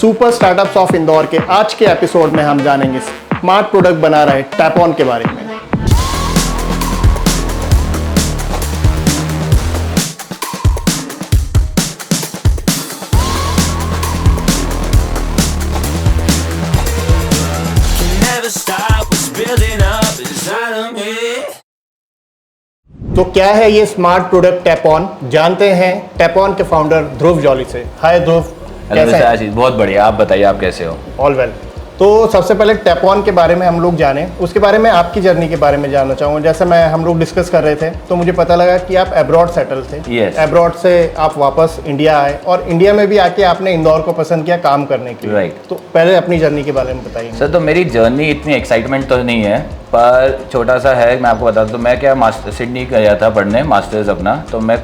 Super startups of Indore के आज के एपिसोड में हम जानेंगे स्मार्ट प्रोडक्ट बना रहे टैप-ऑन के बारे में। तो क्या है ये स्मार्ट प्रोडक्ट टैप-ऑन, जानते हैं टैप-ऑन के फाउंडर ध्रुव जॉली से। हाय ध्रुव, कैसे हैं? बहुत बढ़िया, आप बताइए आप कैसे हो? All well. तो सबसे पहले टैप-ऑन के बारे में हम लोग जाने, उसके बारे में आपकी जर्नी के बारे में जानना चाहूँगा। जैसे हम लोग डिस्कस कर रहे थे तो मुझे पता लगा कि आप अब्रॉड सेटल थे। Yes. अब्रॉड से आप वापस इंडिया आए और इंडिया में भी आके आपने इंदौर को पसंद किया काम करने के लिए। Right. तो पहले अपनी जर्नी के बारे में बताइए। सर तो मेरी जर्नी इतनी एक्साइटमेंट तो नहीं है, पर छोटा सा है। मैं आपको बता दूं, तो मैं क्या सिडनी गया था पढ़ने मास्टर्स अपना। तो मैं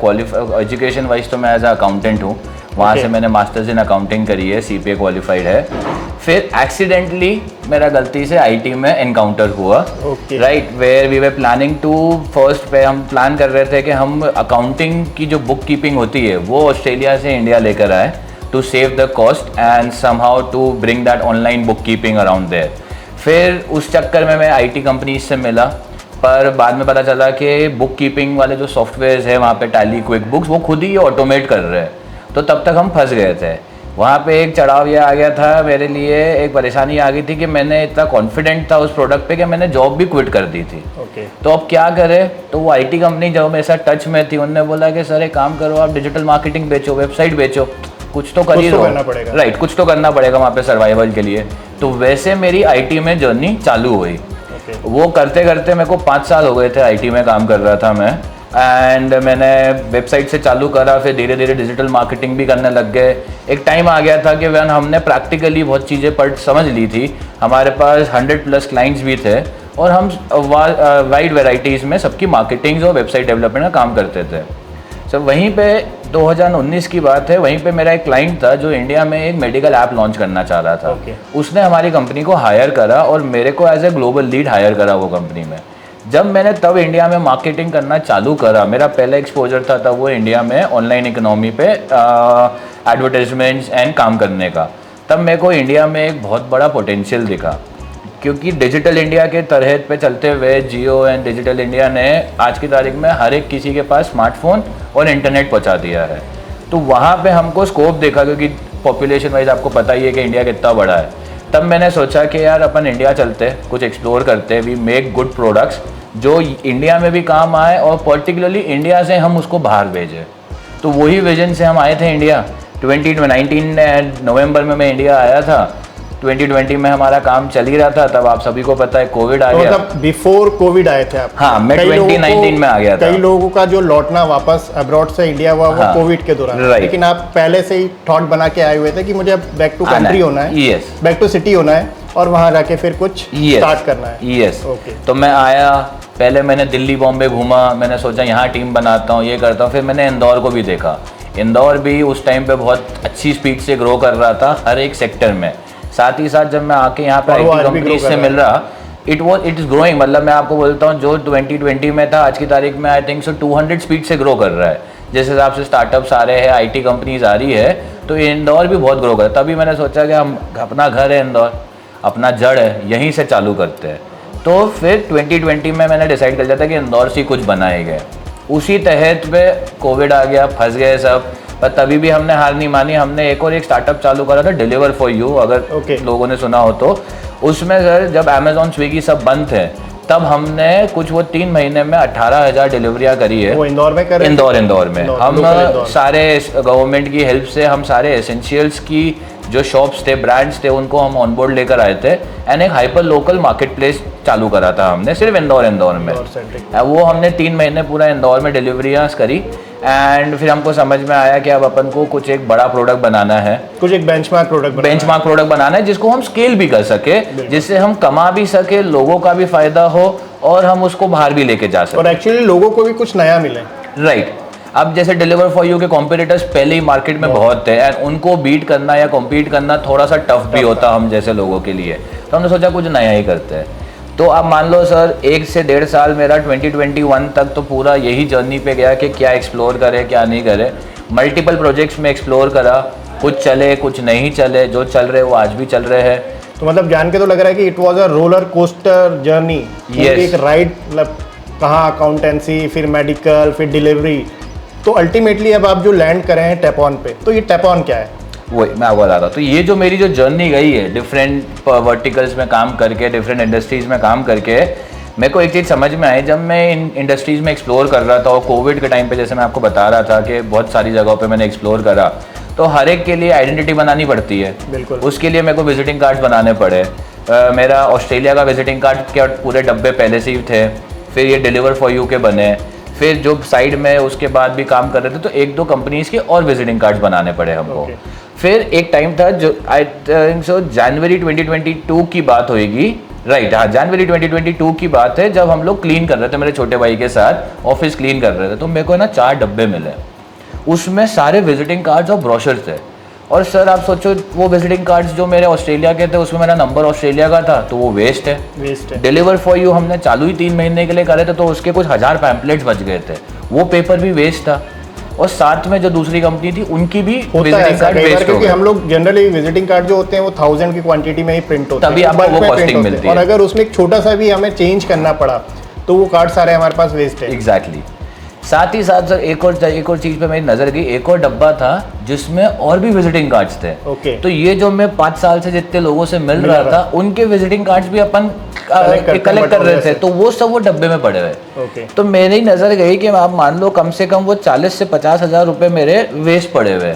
एजुकेशन वाइज तो मैं एज अकाउंटेंट हूँ। वहाँ से मैंने मास्टर्स इन अकाउंटिंग करी है, CPA क्वालिफाइड है। फिर एक्सीडेंटली मेरा गलती से IT में एनकाउंटर हुआ, right, where we were planning to first पे हम प्लान कर रहे थे कि हम अकाउंटिंग की जो बुक कीपिंग होती है वो ऑस्ट्रेलिया से इंडिया लेकर आए to save the cost and somehow to bring that online bookkeeping around there. फिर उस चक्कर में मैं IT कंपनी से मिला, पर बाद में पता चला कि बुक कीपिंग वाले जो सॉफ्टवेयर्स है वहाँ पे टैली, क्विक बुक्स, वो खुद ही ऑटोमेट कर रहे हैं। तो तब तक हम फंस गए थे। वहाँ पे एक चढ़ाव ये आ गया था मेरे लिए, एक परेशानी आ गई थी कि मैंने इतना कॉन्फिडेंट था उस प्रोडक्ट पे कि मैंने जॉब भी क्विट कर दी थी। तो अब क्या करें? तो वो IT कंपनी जो मेरे साथ टच में थी उन्होंने बोला कि सर एक काम करो, आप डिजिटल मार्केटिंग बेचो, वेबसाइट बेचो, कुछ तो करिए, राइट, कुछ तो करना पड़ेगा वहाँ पे सर्वाइवल के लिए। तो वैसे मेरी IT में जर्नी चालू हुई। वो करते करते मेरे को 5 साल हो गए थे IT में काम कर रहा था मैं। एंड मैंने वेबसाइट से चालू करा, फिर धीरे धीरे डिजिटल मार्केटिंग भी करने लग गए। एक टाइम आ गया था कि वह हमने प्रैक्टिकली बहुत चीज़ें समझ ली थी। हमारे पास 100+ क्लाइंट्स भी थे और हम वाइड वेराइटीज़ में सबकी मार्केटिंग और वेबसाइट डेवलपमेंट का काम करते थे। सो वहीं पे 2019 की बात है, वहीं पे मेरा एक क्लाइंट था जो इंडिया में एक मेडिकल ऐप लॉन्च करना चाह रहा था। उसने हमारी कंपनी को हायर करा और मेरे को as a global lead hire करा वो कंपनी में। जब मैंने तब इंडिया में मार्केटिंग करना चालू करा, मेरा पहला एक्सपोजर था तब वो इंडिया में ऑनलाइन इकोनॉमी पे एडवर्टाइजमेंट्स एंड काम करने का। तब मेरे को इंडिया में एक बहुत बड़ा पोटेंशियल दिखा, क्योंकि डिजिटल इंडिया के तहत पे चलते हुए जियो एंड डिजिटल इंडिया ने आज की तारीख में हर एक किसी के पास स्मार्टफोन और इंटरनेट पहुंचा दिया है। तो वहाँ पे हमको स्कोप देखा, क्योंकि पॉपुलेशन वाइज आपको पता ही है कि इंडिया कितना बड़ा है। तब मैंने सोचा कि यार अपन इंडिया चलते, कुछ एक्सप्लोर करते, वी मेक गुड प्रोडक्ट्स जो इंडिया में भी काम आए और पर्टिकुलरली इंडिया से हम उसको बाहर भेजें। तो वही विजन से हम आए थे इंडिया। 2019 नवंबर में मैं इंडिया आया था। 2020 में हमारा काम चल ही रहा था, तब आप सभी को पता है कोविड आ गया। मतलब बिफोर कोविड आए थे आप? हाँ, मैं 2019 में आ गया था। कई लोगों का जो लौटना वापस अब्रॉड से इंडिया हुआ वो कोविड के दौरान, लेकिन आप पहले से ही थॉट बना के आए हुए थे कि मुझे अब बैक टू कंट्री होना है, बैक टू सिटी होना है और वहाँ जाके फिर कुछ स्टार्ट करना है। तो मैं आया, पहले मैंने दिल्ली बॉम्बे घूमा, मैंने सोचा यहाँ टीम बनाता हूँ, ये करता हूँ। फिर मैंने इंदौर को भी देखा। इंदौर भी उस टाइम पे बहुत अच्छी स्पीड से ग्रो कर रहा था हर एक सेक्टर में। साथ ही साथ जब मैं आके यहाँ पे IT कंपनी से मिल रहा, इट इज ग्रोइंग। मतलब मैं आपको बोलता हूँ जो 2020 में था आज की तारीख में आई थिंक 200 स्पीड से ग्रो कर रहा है। जिस हिसाब से स्टार्टअप्स आ रहे हैं, IT कंपनीज आ रही है, तो इंदौर भी बहुत ग्रो कर। तभी मैंने सोचा कि हम अपना घर है इंदौर, अपना जड़ है, यहीं से चालू करते हैं। तो फिर 2020 में मैंने डिसाइड कर लिया था कि इंदौर से कुछ बनाएंगे। उसी तहत में कोविड आ गया, फंस गए सब, पर तभी भी हमने हार नहीं मानी। हमने एक और एक स्टार्टअप चालू करा था, डिलीवर फॉर यू, अगर लोगों ने सुना हो तो। उसमें सर जब अमेजॉन, स्विगी सब बंद थे, तब हमने कुछ वो 3 महीने में 18,000 डिलीवरियाँ करी है। वो इंदौर में करें? इंदौर में हम सारे गवर्नमेंट की हेल्प से हम सारे एसेंशियल्स की जो शॉप्स थे, ब्रांड्स थे, उनको हम ऑनबोर्ड लेकर आए थे एंड एक हाइपर लोकल मार्केट प्लेस चालू करा था हमने सिर्फ इंदौर में। वो हमने 3 महीने पूरा इंदौर में डिलीवरियाँ करी एंड फिर हमको समझ में आया कि अब अपन को कुछ एक बड़ा प्रोडक्ट बनाना है, कुछ एक बेंचमार्क प्रोडक्ट बनाना है जिसको हम स्केल भी कर सके, जिससे हम कमा भी सके, लोगों का भी फायदा हो और हम उसको बाहर भी लेके जा सके और एक्चुअली लोगों को भी कुछ नया मिले। राइट। अब जैसे डिलीवर फॉर यू के कॉम्पिटिटर्स पहले ही मार्केट में बहुत थे एंड उनको बीट करना या कॉम्पीट करना थोड़ा सा टफ भी होता हम जैसे लोगों के लिए। तो हमने सोचा कुछ नया ही करते हैं। तो अब मान लो सर 1 से 1.5 साल मेरा 2021 तक तो पूरा यही जर्नी पे गया कि क्या एक्सप्लोर करे क्या नहीं करे। मल्टीपल प्रोजेक्ट्स में एक्सप्लोर करा कुछ चले कुछ नहीं चले, जो चल रहे वो आज भी चल रहे हैं। तो मतलब जान के तो लग रहा है कि it was a roller coaster journey. एक राइड, मतलब कहाँ अकाउंटेंसी, फिर मेडिकल, फिर डिलीवरी, तो अल्टीमेटली अब आप जो लैंड करे हैं टैप-ऑन पे, तो ये टैप-ऑन क्या है? वही मैं आपको बता रहा था। तो ये जो मेरी जो जर्नी गई है डिफरेंट वर्टिकल्स में काम करके, डिफरेंट इंडस्ट्रीज में काम करके, मेरे को एक चीज़ समझ में आई जब मैं इन इंडस्ट्रीज में एक्सप्लोर कर रहा था, और कोविड के टाइम पे जैसे मैं आपको बता रहा था कि बहुत सारी जगहों पे मैंने एक्सप्लोर करा, तो हर एक के लिए आइडेंटिटी बनानी पड़ती है। बिल्कुल। उसके लिए मेरे को विजिटिंग कार्ड्स बनाने पड़े। मेरा ऑस्ट्रेलिया का विजिटिंग कार्ड के पूरे डब्बे पहले से ही थे, फिर ये डिलीवर फॉर यू के बने, फिर जो साइड में उसके बाद भी काम कर रहे थे तो एक दो कंपनीज के और विजिटिंग कार्ड्स बनाने पड़े हमको। फिर एक टाइम था जो आई थिंक सो जनवरी 2022 की बात होगी, राइट, हाँ जनवरी 2022 की बात है, जब हम लोग क्लीन कर रहे थे मेरे छोटे भाई के साथ, ऑफिस क्लीन कर रहे थे, तो मेरे को ना 4 डब्बे मिले, उसमें सारे विजिटिंग कार्ड्स और ब्रोशर्स थे। और सर आप सोचो वो विजिटिंग कार्ड्स जो मेरे ऑस्ट्रेलिया के थे उसमें मेरा नंबर ऑस्ट्रेलिया का था, तो वो वेस्ट है। डिलीवर फॉर यू हमने चालू ही 3 महीने के लिए करे थे, तो उसके कुछ 1000 पैम्पलेट्स बच गए थे, वो पेपर भी वेस्ट था। और साथ में जो दूसरी कंपनी थी उनकी भी विजिटिंग कार्ड वेस्ट हो क्योंकि हम लोग जनरली विजिटिंग कार्ड जो होते हैं वो 1000 की क्वांटिटी में ही प्रिंट होते हैं, तभी आपको वो कॉस्टिंग मिलती है। और अगर उसमें एक छोटा सा भी हमें चेंज करना पड़ा तो वो कार्ड सारे हमारे पास वेस्ट है। एग्जैक्टली। साथ ही साथ सर एक और चीज पे मेरी नजर गई, एक और डब्बा था जिसमें और भी विजिटिंग कार्ड्स थे। तो ये जो मैं 5 साल से जितने लोगों से मिल रहा था उनके विजिटिंग कार्ड्स भी अपन कलेक्ट कर रहे थे, तो वो सब वो डब्बे में पड़े हुए। तो मेरी नजर गई कि आप मान लो कम से कम वो 40 से 50 हजार रुपए मेरे वेस्ट पड़े हुए।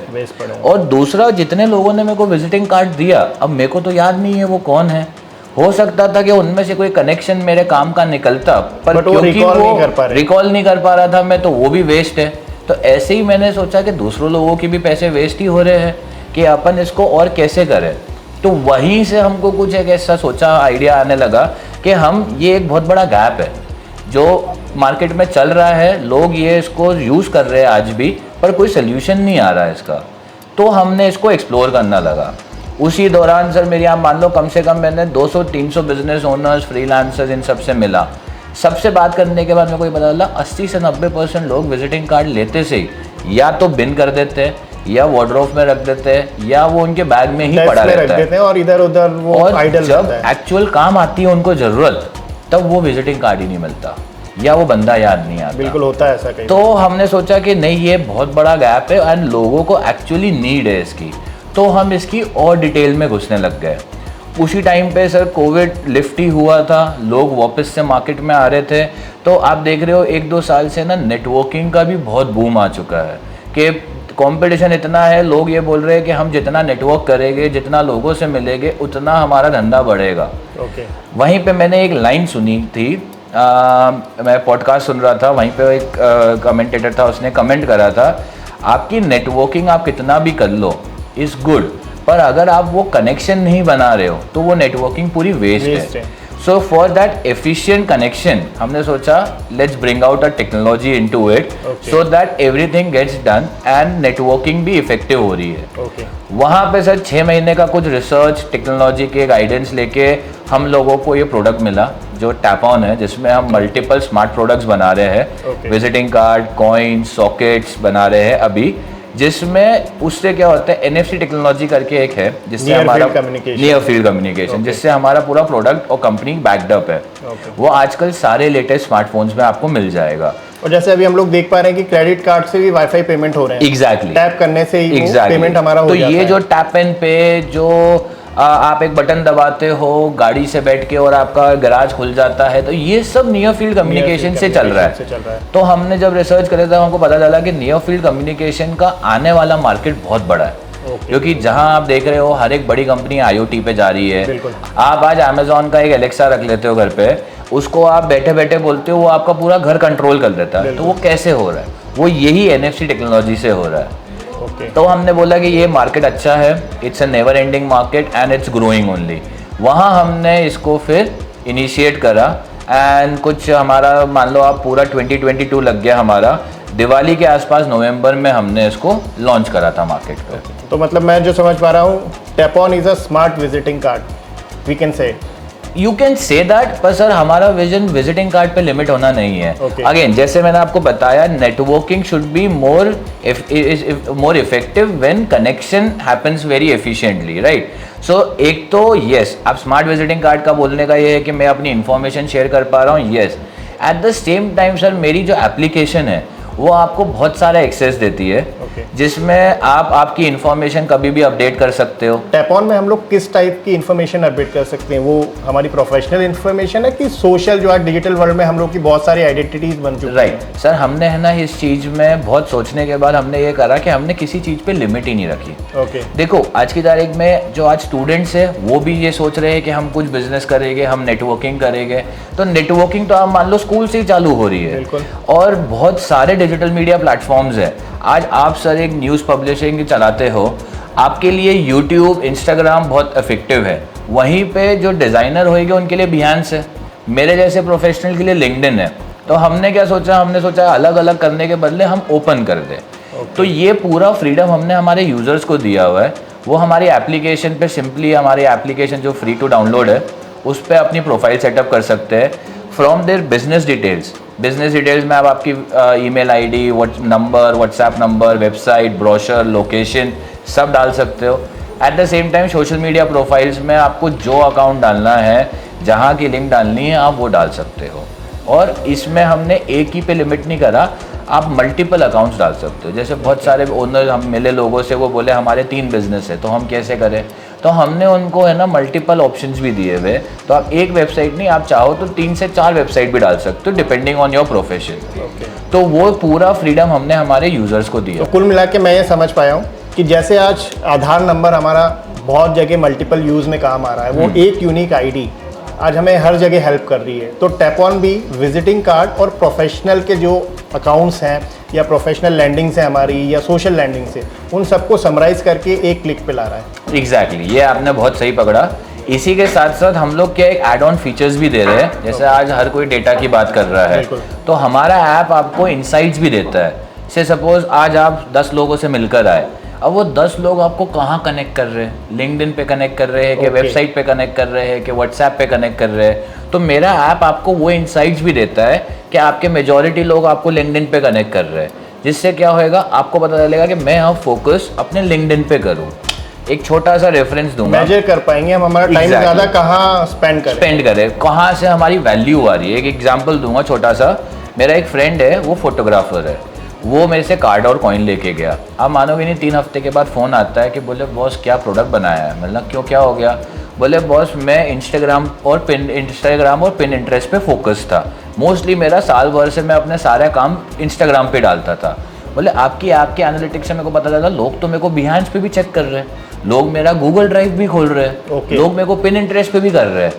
और दूसरा, जितने लोगों ने मेरे को विजिटिंग कार्ड दिया, अब मेरे को तो याद नहीं है वो कौन है, हो सकता था कि उनमें से कोई कनेक्शन मेरे काम का निकलता, पर क्योंकि वो रिकॉल नहीं कर पा रहा था मैं, तो वो भी वेस्ट है। तो ऐसे ही मैंने सोचा कि दूसरों लोगों की भी पैसे वेस्ट ही हो रहे हैं, कि अपन इसको और कैसे करें। तो वहीं से हमको कुछ एक ऐसा सोचा, आइडिया आने लगा कि हम ये एक बहुत बड़ा गैप है जो मार्केट में चल रहा है, लोग ये इसको यूज़ कर रहे हैं आज भी, पर कोई सोल्यूशन नहीं आ रहा है इसका। तो हमने इसको एक्सप्लोर करना लगा। उसी दौरान सर मेरी आप मान लो कम से कम मैंने 200-300 बिजनेस ओनर्स, फ्रीलांसर्स, इन सब से मिला। सबसे बात करने के बाद मेरे को ये पता चला 80 से 90% लोग विजिटिंग कार्ड लेते से ही या तो बिन कर देते, या वार्डरोब में रख देते, या वो उनके बैग में ही पड़ा रहता है, और इधर उधर वो आइडल रहता है। जब एक्चुअल काम आती है उनको जरूरत, तब वो विजिटिंग कार्ड ही नहीं मिलता, या वो बंदा याद नहीं आता। बिल्कुल होता है ऐसा कहीं। तो हमने सोचा कि नहीं, ये बहुत बड़ा गैप है एंड लोगों को एक्चुअली नीड है इसकी, तो हम इसकी और डिटेल में घुसने लग गए। उसी टाइम पे सर कोविड लिफ्ट ही हुआ था, लोग वापस से मार्केट में आ रहे थे, तो आप देख रहे हो 1-2 साल से ना नेटवर्किंग का भी बहुत बूम आ चुका है कि कंपटीशन इतना है, लोग ये बोल रहे हैं कि हम जितना नेटवर्क करेंगे, जितना लोगों से मिलेंगे, उतना हमारा धंधा बढ़ेगा। वहीं पे मैंने एक लाइन सुनी थी, मैं पॉडकास्ट सुन रहा था, वहीं पे एक कमेंटेटर था, उसने कमेंट करा था, आपकी नेटवर्किंग आप कितना भी कर लो इज़ गुड, पर अगर आप वो कनेक्शन नहीं बना रहे हो तो वो नेटवर्किंग पूरी वेस्ट है। So for that efficient connection हमने सोचा let's bring out a technology into it, so that everything gets done and networking भी इफेक्टिव हो रही है। वहाँ पे सर 6 महीने का कुछ रिसर्च, टेक्नोलॉजी के गाइडेंस लेके हम लोगों को ये प्रोडक्ट मिला जो टैप-ऑन है, जिसमें हम मल्टीपल स्मार्ट प्रोडक्ट्स बना रहे हैं। विजिटिंग कार्ड, कॉइन्स, सॉकेट्स बना रहे हैं अभी, जिसमें उससे क्या होता है, NFC टेक्नोलॉजी करके एक है, जिससे हमारा नियर फील्ड कम्युनिकेशन, जिससे हमारा पूरा प्रोडक्ट और कंपनी बैकअप है। वो आजकल सारे लेटेस्ट स्मार्टफोन्स में आपको मिल जाएगा। और जैसे अभी हम लोग देख पा रहे हैं कि क्रेडिट कार्ड से भी वाईफाई पेमेंट हो रहे हैं। एग्जैक्टली। टैप करने से ही पेमेंट हमारा हो जाता है। तो ये जो टैप एंड पे, जो आप एक बटन दबाते हो गाड़ी से बैठ के और आपका गैराज खुल जाता है, तो ये सब नियर फील्ड कम्युनिकेशन से चल रहा है। तो हमने जब रिसर्च करे तो हमको पता चला कि नियर फील्ड कम्युनिकेशन का आने वाला मार्केट बहुत बड़ा है। क्योंकि जहां आप देख रहे हो हर एक बड़ी कंपनी IoT पे जा रही है। आप आज अमेजोन का एक एलेक्सा रख लेते हो घर पे, उसको आप बैठे बैठे बोलते हो, वो आपका पूरा घर कंट्रोल कर देता है। तो वो कैसे हो रहा है? वो यही NFC टेक्नोलॉजी से हो रहा है। तो हमने बोला कि ये मार्केट अच्छा है, it's a never ending market and it's growing only. वहाँ हमने इसको फिर इनिशिएट करा एंड कुछ हमारा मान लो आप पूरा 2022 लग गया हमारा। दिवाली के आसपास नवंबर में हमने इसको लॉन्च करा था मार्केट पे। तो मतलब मैं जो समझ पा रहा हूँ, Tap On is a smart visiting card, we can say. You can say that, पर सर हमारा विजन विजिटिंग कार्ड पे लिमिट होना नहीं है। अगेन जैसे मैंने आपको बताया, networking should be more effective when connection happens very efficiently, right. So एक तो यस, आप स्मार्ट विजिटिंग कार्ड का बोलने का ये है कि मैं अपनी इंफॉर्मेशन शेयर कर पा रहा हूँ, yes. At the same time sir मेरी जो एप्लीकेशन है वो आपको बहुत सारा एक्सेस देती है, जिसमें आप आपकी इंफॉर्मेशन कभी भी अपडेट कर सकते हो। टैप ऑन में हम लोग किस टाइप की इंफॉर्मेशन अपडेट कर सकते हैं? वो हमारी प्रोफेशनल इंफॉर्मेशन है कि सोशल, जो आज डिजिटल वर्ल्ड में हम लोग की बहुत सारी आइडेंटिटीज बन चुकी है? राइट सर, हमने है ना इस चीज़ में बहुत सोचने के बाद हमने ये करा कि हमने किसी चीज़ पे लिमिट ही नहीं रखी। देखो आज की तारीख में जो आज स्टूडेंट्स है वो भी ये सोच रहे हैं कि हम कुछ बिजनेस करेंगे, हम नेटवर्किंग करेंगे, तो नेटवर्किंग तो आप मान लो स्कूल से ही चालू हो रही है। और बहुत सारे डिजिटल मीडिया प्लेटफॉर्म्स है। आज आप सर एक न्यूज़ पब्लिशिंग चलाते हो, आपके लिए यूट्यूब, इंस्टाग्राम बहुत इफेक्टिव है। वहीं पे जो डिज़ाइनर होएंगे उनके लिए बिहांस है, मेरे जैसे प्रोफेशनल के लिए लिंक्डइन है। तो हमने क्या सोचा, हमने सोचा अलग अलग करने के बदले हम ओपन कर दें। तो ये पूरा फ्रीडम हमने हमारे यूज़र्स को दिया हुआ है। वो हमारी एप्लीकेशन पे सिंपली, हमारी एप्लीकेशन जो फ्री टू डाउनलोड है उस पर अपनी प्रोफाइल सेटअप कर सकते हैं। फ्रॉम देयर बिजनेस डिटेल्स में आप आपकी email ID, number, WhatsApp number, website, brochure, location सब डाल सकते हो। At the same time social media profiles में आपको जो अकाउंट डालना है, जहाँ की लिंक डालनी है, आप वो डाल सकते हो। और इसमें हमने एक ही पे लिमिट नहीं करा, आप मल्टीपल अकाउंट्स डाल सकते हो। जैसे बहुत सारे ओनर हम मिले लोगों से, वो बोले हमारे 3 बिजनेस है तो हम कैसे करें, तो हमने उनको है ना मल्टीपल ऑप्शंस भी दिए हुए। तो आप एक वेबसाइट नहीं, आप चाहो तो 3 से 4 वेबसाइट भी डाल सकते हो डिपेंडिंग ऑन योर प्रोफेशन। तो वो पूरा फ्रीडम हमने हमारे यूजर्स को दिया। तो कुल मिला के मैं ये समझ पाया हूँ कि जैसे आज आधार नंबर हमारा बहुत जगह मल्टीपल यूज में काम आ रहा है, वो एक यूनिक आईडी आज हमें हर जगह हेल्प कर रही है। तो टैप ऑन भी विजिटिंग कार्ड और प्रोफेशनल के जो अकाउंट्स हैं या प्रोफेशनल लैंडिंग से हमारी या सोशल लैंडिंग से, उन सबको समराइज करके एक क्लिक पे ला रहा है। एग्जैक्टली, ये आपने बहुत सही पकड़ा। इसी के साथ साथ हम लोग क्या एक एड ऑन फीचर्स भी दे रहे हैं। जैसे आज हर कोई डेटा की बात कर रहा है, तो हमारा ऐप आपको इनसाइट्स भी देता है। से सपोज आज आप 10 लोगों से मिलकर आए, अब वो 10 लोग आपको कहाँ कनेक्ट कर रहे हैं, लिंक्डइन पे कनेक्ट कर रहे हैं कि वेबसाइट पे कनेक्ट कर रहे हैं कि व्हाट्सएप पे कनेक्ट कर रहे हैं। तो मेरा ऐप आपको वो इनसाइट्स भी देता है कि आपके मेजॉरिटी लोग आपको लिंक्डइन पे कनेक्ट कर रहे हैं, जिससे क्या होएगा, आपको पता चलेगा कि मैं अब फोकस अपने लिंक्डइन पे करूँ। एक छोटा सा रेफरेंस दूंगा, मेजर कर पाएंगे हम हमारा टाइम ज़्यादा कहाँ स्पेंड करें, कहाँ से हमारी वैल्यू आ रही है। एक एग्जांपल दूंगा छोटा सा। मेरा एक फ्रेंड है, वो फोटोग्राफर है, वो मेरे से कार्ड और कॉइन लेके गया। आप मानोगे नहीं, 3 हफ्ते के बाद फ़ोन आता है कि बोले बॉस क्या प्रोडक्ट बनाया है। मतलब क्यों, क्या हो गया? बोले बॉस मैं इंस्टाग्राम और पिन इंटरेस्ट पे फोकस था। मोस्टली मेरा साल भर से मैं अपने सारे काम इंस्टाग्राम पे डालता था। बोले आपकी ऐप के एनालिटिक्स से मेरे को पता चला, लोग तो मेरे को बिहाइंड पे भी चेक कर रहे हैं, लोग मेरा गूगल ड्राइव भी खोल रहे हैं, लोग मेरे को पिन इंटरेस्ट पे भी कर रहे हैं।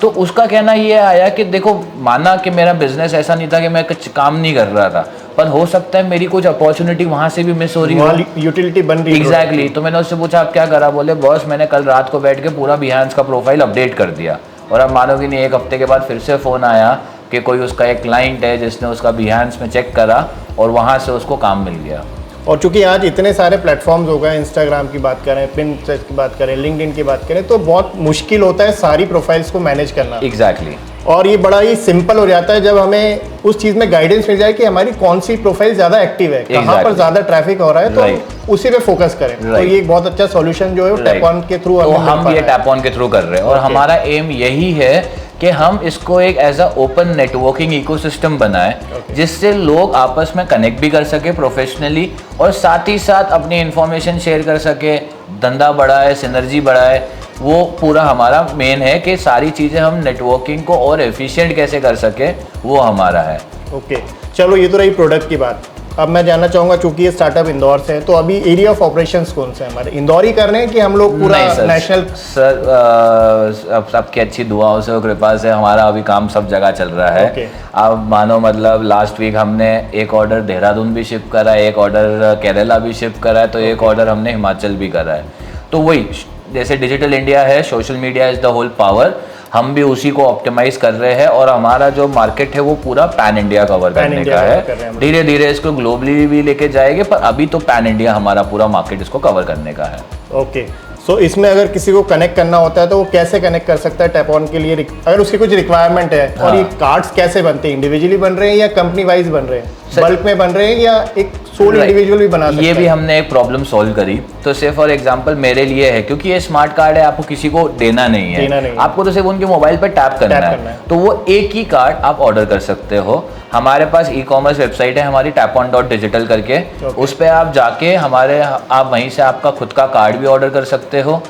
तो उसका कहना ये आया कि देखो, माना कि मेरा बिजनेस ऐसा नहीं था कि मैं कुछ काम नहीं कर रहा था, पर हो सकता है मेरी कुछ अपॉर्चुनिटी वहाँ से भी मिस हो रही हो, यूटिलिटी बन रही है। एग्जैक्टली। तो मैंने उससे पूछा आप क्या करा? बोले बॉस मैंने कल रात को बैठ के पूरा बिहाइंड का प्रोफाइल अपडेट कर दिया। और अब मानोगे नहीं, 1 हफ्ते के बाद फिर से फ़ोन आया कि कोई उसका एक क्लाइंट है जिसने उसका बिहाइंड में चेक करा और वहाँ से उसको काम मिल गया। और चूंकि आज इतने सारे प्लेटफॉर्म्स हो गए, इंस्टाग्राम की बात करें, पिनट्रेस्ट की बात करें, लिंक्डइन की बात करें, तो बहुत मुश्किल होता है सारी प्रोफाइल्स को मैनेज करना। एग्जैक्टली। और ये बड़ा ही सिंपल हो जाता है जब हमें उस चीज़ में गाइडेंस मिल जाए कि हमारी कौन सी प्रोफाइल ज़्यादा एक्टिव है, कहाँ पर ज़्यादा ट्रैफिक हो रहा है, तो उसी पे फोकस करें। तो ये एक बहुत अच्छा सॉल्यूशन जो है टैप ऑन के थ्रू हम ये टैप ऑन के थ्रू कर रहे हैं। और हमारा एम यही है कि हम इसको एक as a open networking ecosystem बनाएं, जिससे लोग आपस में कनेक्ट भी कर सके प्रोफेशनली, और साथ ही साथ अपनी इंफॉर्मेशन शेयर कर सके, धंधा बढ़ाए, सिनर्जी बढ़ाए। वो पूरा हमारा मेन है कि सारी चीज़ें हम नेटवर्किंग को और एफिशिएंट कैसे कर सके, वो हमारा है। ओके, चलो ये तो रही प्रोडक्ट की बात। अब मैं जानना चाहूँगा, चूंकि ये स्टार्टअप इंदौर से है, तो अभी एरिया ऑफ ऑपरेशंस कौन से हमारे इंदौर ही कर रहे हैं कि हम लोग पूरा नेशनल? सर अब सबकी अच्छी दुआओं से और कृपा से हमारा अभी काम सब जगह चल रहा है। अब मानो मतलब लास्ट वीक हमने एक ऑर्डर देहरादून भी शिफ्ट करा है, एक ऑर्डर केरला भी शिफ्ट करा है, तो एक ऑर्डर हमने हिमाचल भी करा है। तो वही जैसे डिजिटल इंडिया है, social media is the whole power, हम भी उसी को ऑप्टिमाइज कर रहे हैं। और हमारा जो मार्केट है वो पूरा पैन इंडिया कवर करने का है। धीरे धीरे इसको ग्लोबली भी लेके जाएंगे, पर अभी तो पैन इंडिया हमारा पूरा मार्केट इसको कवर करने का है। ओके, सो इसमें अगर किसी को कनेक्ट करना होता है तो वो कैसे कनेक्ट कर सकता है टैप ऑन के लिए, अगर उसकी कुछ रिक्वायरमेंट है? और ये कार्ड्स कैसे बनते हैं, इंडिविजुअली बन रहे हैं या कंपनी वाइज बन रहे हैं, बल्क में बन रहे हैं या एक सोल इंडिविजुअल भी बना सकता है? ये भी हमने एक प्रॉब्लम सॉल्व करी। तो सिर्फ फॉर एग्जांपल मेरे लिए है, क्योंकि ये स्मार्ट कार्ड है, आपको किसी को देना नहीं है, आपको तो सिर्फ उनके मोबाइल पे टैप करना है। तो वो एक ही कार्ड आप ऑर्डर कर सकते हो। हमारे पास ई-कॉमर्स वेबसाइट है हमारी tapon.digital करके, उस पर आप जाके आप वहीं से आपका खुद का कार्ड भी ऑर्डर कर सकते हो।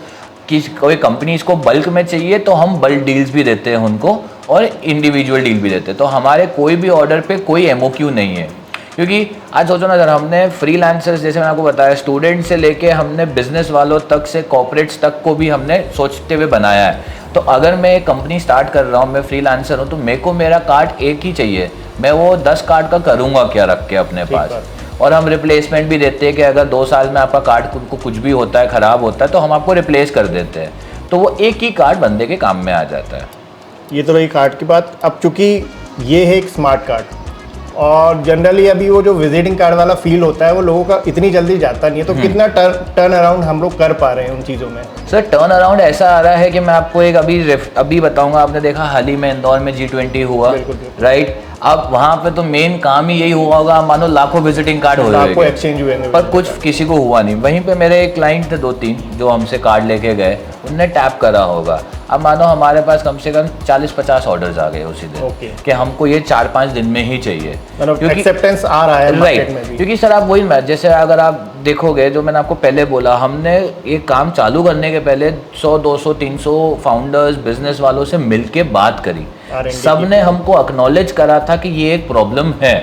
कि कोई कंपनी इसको बल्क में चाहिए तो हम बल्क डील्स भी देते हैं उनको, और इंडिविजुअल डील भी देते हैं। तो हमारे कोई भी ऑर्डर पे कोई MOQ नहीं है, क्योंकि आज सोचो ना, अगर हमने फ्रीलांसर्स, जैसे मैंने आपको बताया, स्टूडेंट से लेके हमने बिजनेस वालों तक से कॉर्पोरेट्स तक को भी हमने सोचते हुए बनाया है। तो अगर मैं एक कंपनी स्टार्ट कर रहा हूँ, मैं फ्रीलांसर हूँ, तो मेरे को मेरा कार्ड एक ही चाहिए, मैं वो 10 कार्ड का करूँगा क्या रख के अपने पास। और हम रिप्लेसमेंट भी देते हैं कि अगर 2 साल में आपका कार्ड को कुछ भी होता है, ख़राब होता है, तो हम आपको रिप्लेस कर देते हैं। तो वो एक ही कार्ड बंदे के काम में आ जाता है। ये तो रही कार्ड की बात। अब चूंकि ये है एक स्मार्ट कार्ड, और जनरली अभी वो जो विजिटिंग कार्ड वाला फील होता है वो लोगों का इतनी जल्दी जाता नहीं है, तो कितना टर्न अराउंड हम लोग कर पा रहे हैं उन चीज़ों में? सर टर्न अराउंड ऐसा आ रहा है कि मैं आपको एक अभी बताऊंगा। आपने देखा हाल ही में इंदौर में G20 हुआ, राइट? अब वहाँ पे तो मेन काम ही यही हुआ होगा, मानो लाखों विजिटिंग कार्ड हो लाखों एक्सचेंज हुए, पर कुछ किसी को हुआ नहीं। वहीं पे मेरे एक क्लाइंट थे 2-3 जो हमसे कार्ड लेके गए, उनने टैप करा होगा। अब मानो हमारे पास कम से कम 40-50 ऑर्डर्स आ गए उसी दिन कि हमको ये 4-5 दिन में ही चाहिए, क्योंकि एक्सेप्टेंस आ रहा है मार्केट में भी। क्योंकि सर आप वही, जैसे अगर आप देखोगे, जो मैंने आपको पहले बोला, हमने ये काम चालू करने के पहले 100, 200, 300 फाउंडर्स, बिजनेस वालों से मिलके बात करी। सब ने हमको एक्नॉलेज करा था कि ये एक प्रॉब्लम है,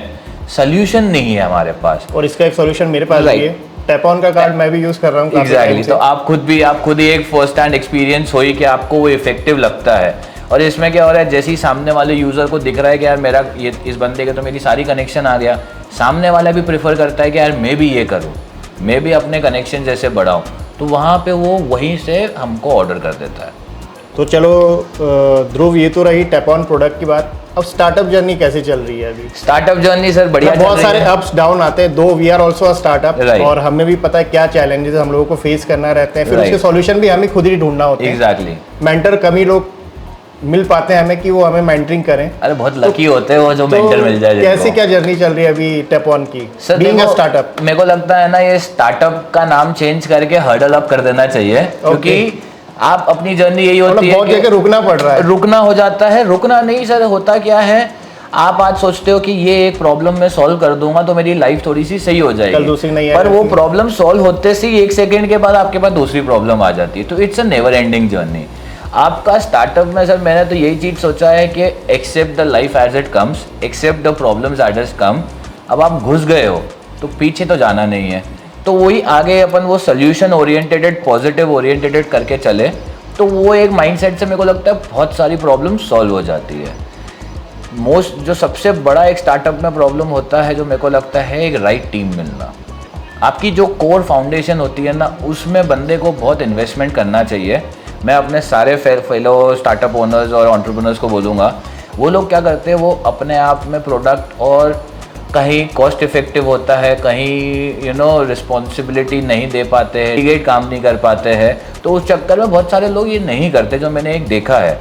सोल्यूशन नहीं है हमारे पास, और इसका एक सोल्यूशन मेरे पास है। टैप-ऑन का कार्ड मैं भी यूज कर रहा हूँ। एग्जैक्टली। तो आप खुद ही एक फर्स्ट हैंड एक्सपीरियंस हो कि आपको वो इफेक्टिव लगता है। और इसमें क्या हो रहा है, जैसे ही सामने वाले यूजर को दिख रहा है कि यार मेरा ये इस बंदे के तो मेरी सारी कनेक्शन आ गया, सामने वाला भी प्रेफर करता है कि यार मैं भी ये करूँ, मैं भी अपने कनेक्शन जैसे बढ़ाऊँ, तो वहाँ पे वो वहीं से हमको ऑर्डर कर देता है। तो चलो ध्रुव, ये तो रही टैप-ऑन प्रोडक्ट की बात। अब स्टार्टअप जर्नी कैसे चल रही है अभी? स्टार्टअप जर्नी सर बढ़िया, बहुत सारे अप्स डाउन आते हैं, though we are also a startup, और हमें भी पता है क्या चैलेंजेस हम लोगों को फेस करना रहते हैं, फिर उसके सॉल्यूशन भी हमें खुद ही ढूंढना होता है। एग्जैक्टली। मेंटर कम ही लोग मिल पाते हैं हमें कि वो हमें मेंटरिंग करें। अरे बहुत लकी होते हैं वो जो मेंटर मिल जाए। कैसे क्या जर्नी चल रही है अभी टैप-ऑन की बीइंग अ स्टार्टअप? मेरे को लगता है ना, ये स्टार्टअप का नाम चेंज करके हर्डल अप कर देना चाहिए, क्योंकि आप अपनी जर्नी यही होती है, बहुत जगह रुकना पड़ रहा है, रुकना हो जाता है। रुकना नहीं सर, होता क्या है, आप आज सोचते हो कि ये एक प्रॉब्लम मैं सॉल्व कर दूंगा तो मेरी लाइफ थोड़ी सी सही हो जाएगी, पर वो प्रॉब्लम सॉल्व होते से 1 सेकंड के बाद आपके पास दूसरी प्रॉब्लम आ जाती है। तो it's a never ending journey. आपका स्टार्टअप में सर मैंने तो यही चीज सोचा है कि accept the life as it comes, accept the problems as it come. अब आप घुस गए हो तो पीछे तो जाना नहीं है, तो वही आगे अपन वो सोल्यूशन ओरिएंटेड, पॉजिटिव ओरिएंटेड करके चले, तो वो एक माइंडसेट से मेरे को लगता है बहुत सारी प्रॉब्लम सॉल्व हो जाती है। जो सबसे बड़ा एक स्टार्टअप में प्रॉब्लम होता है, जो मेरे को लगता है, एक राइट टीम मिलना। आपकी जो कोर फाउंडेशन होती है ना, उसमें बंदे को बहुत इन्वेस्टमेंट करना चाहिए। मैं अपने सारे फेलो स्टार्टअप ओनर्स और एंटरप्रेन्योर्स को बोलूँगा, वो लोग क्या करते हैं, वो अपने आप में प्रोडक्ट और कहीं कॉस्ट इफेक्टिव होता है, कहीं रिस्पॉन्सिबिलिटी नहीं दे पाते हैं, डेलीगेट काम नहीं कर पाते हैं, तो उस चक्कर में बहुत सारे लोग ये नहीं करते, जो मैंने एक देखा है।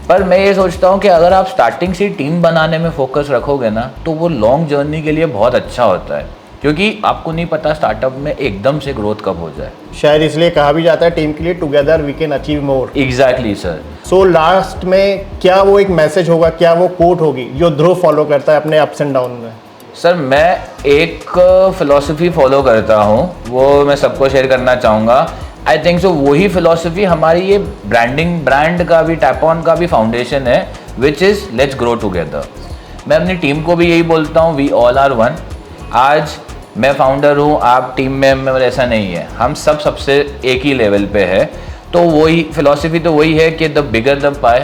पर मैं ये सोचता हूँ कि अगर आप स्टार्टिंग से टीम बनाने में फोकस रखोगे ना, तो वो लॉन्ग जर्नी के लिए बहुत अच्छा होता है, क्योंकि आपको नहीं पता स्टार्टअप में एकदम से ग्रोथ कब हो जाए। शायद इसलिए कहा भी जाता है टीम के लिए, together we can achieve more. Exactly sir. So last में क्या वो एक मैसेज होगा, क्या वो कोट होगी जो ध्रुव फॉलो करता है अपने अप्स एंड डाउन में? सर मैं एक फिलॉसफी फॉलो करता हूँ, वो मैं सबको शेयर करना चाहूँगा। आई थिंक सो वही फिलॉसफी हमारी ये ब्रांड का भी, टैप-ऑन का भी फाउंडेशन है, which is let's grow together. मैं अपनी टीम को भी यही बोलता हूँ, वी ऑल आर वन। आज मैं फाउंडर हूँ, आप टीम मेंबर, ऐसा नहीं है, हम सबसे एक ही लेवल पे है। तो वही फिलॉसफी तो वही है कि the bigger the pi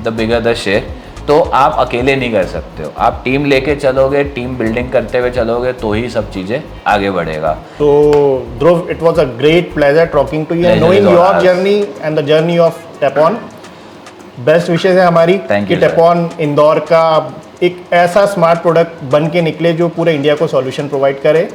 the bigger the share. तो आप अकेले नहीं कर सकते हो, आप टीम लेके चलोगे, टीम बिल्डिंग करते हुए चलोगे, तो ही सब चीज़ें आगे बढ़ेगा। तो Dhruv, it was a great pleasure talking to you, knowing your journey and the journey of Tap On. Best विशेष है हमारी कि टैप-ऑन इंदौर का एक ऐसा स्मार्ट प्रोडक्ट बन के निकले जो पूरे इंडिया को सॉल्यूशन प्रोवाइड करे।